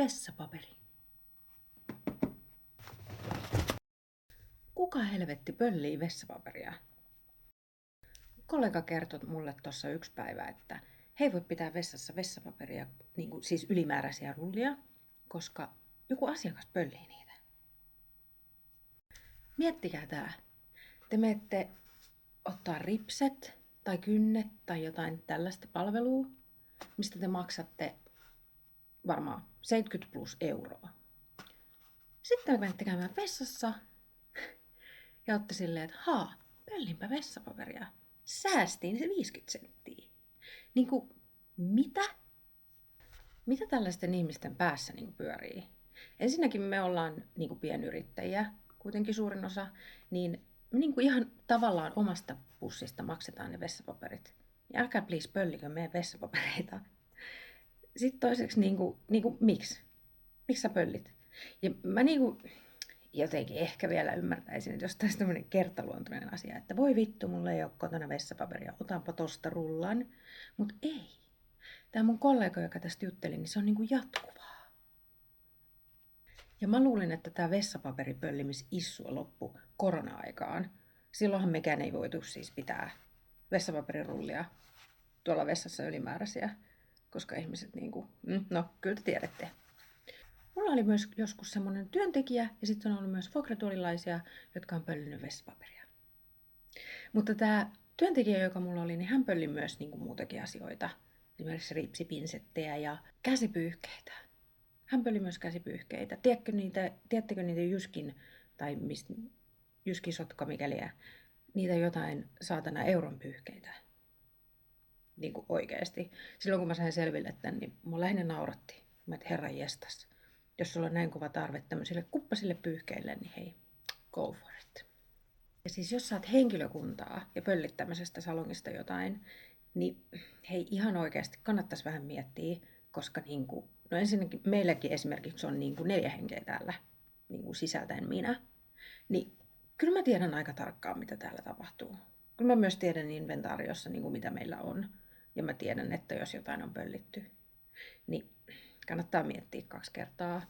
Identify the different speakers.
Speaker 1: Vessapaperi. Kuka helvetti pöllii vessapaperia? Kollega kertoi mulle tuossa yksi päivä, että he ei voi pitää vessassa vessapaperia, siis ylimääräisiä rullia, koska joku asiakas pöllii niitä. Miettikää tää. Te menette ottaa ripset tai kynnet tai jotain tällaista palvelua, mistä te maksatte varmaan 70 plus euroa. Sitten menette käymään vessassa ja olette silleen, että pöllinpä vessapaperia. Säästiin se 50 senttiä. Mitä? Mitä tällaisten ihmisten päässä pyörii? Ensinnäkin me ollaan pienyrittäjiä, kuitenkin suurin osa, niin me ihan tavallaan omasta pussista maksetaan ne vessapaperit. Ja älkää please pöllikö meidän vessapapereita. Sitten toiseksi, miksi? Miksi sä pöllit? Ja mä jotenkin ehkä vielä ymmärtäisin, että jos tässä tämmöinen kertaluontoinen asia, että voi vittu, mulla ei ole kotona vessapaperia, otanpa tosta rullan. Mut ei. Tämä mun kollega, joka tästä jutteli, niin se on jatkuvaa. Ja mä luulin, että tämä vessapaperipöllimisissue loppui korona-aikaan. Silloinhan mekään ei voitu siis pitää vessapaperirullia tuolla vessassa ylimääräisiä, koska ihmiset kyllä te tiedätte. Mulla oli myös joskus semmoinen työntekijä ja sitten on ollut myös vuokratuolilaisia, jotka on pöllinyt vessapaperia. Mutta tämä työntekijä, joka mulla oli, niin hän pölli myös muutakin asioita. Esimerkiksi ripsipinsettejä ja käsipyyhkeitä. Hän pölli myös käsipyyhkeitä. Tiedättekö niitä Jyskin tai Jyskin sotkamikäliä? Niitä jotain saatana euron pyyhkeitä. Oikeesti. Silloin kun mä sain selville tämän, niin mua lähinnä nauratti. Mä et herran jestas. Jos sulla on näin kova tarve tämmöisille kuppasille pyyhkeille, niin hei, go for it. Ja siis jos saat henkilökuntaa ja pöllit tämmöisestä salongista jotain, niin hei ihan oikeasti kannattaisi vähän miettiä, koska ensinnäkin meilläkin esimerkiksi on 4 henkeä täällä sisältäen minä, niin kyllä mä tiedän aika tarkkaan, mitä täällä tapahtuu. Kyllä mä myös tiedän inventaariossa, mitä meillä on, ja mä tiedän, että jos jotain on pöllitty, niin kannattaa miettiä 2 kertaa.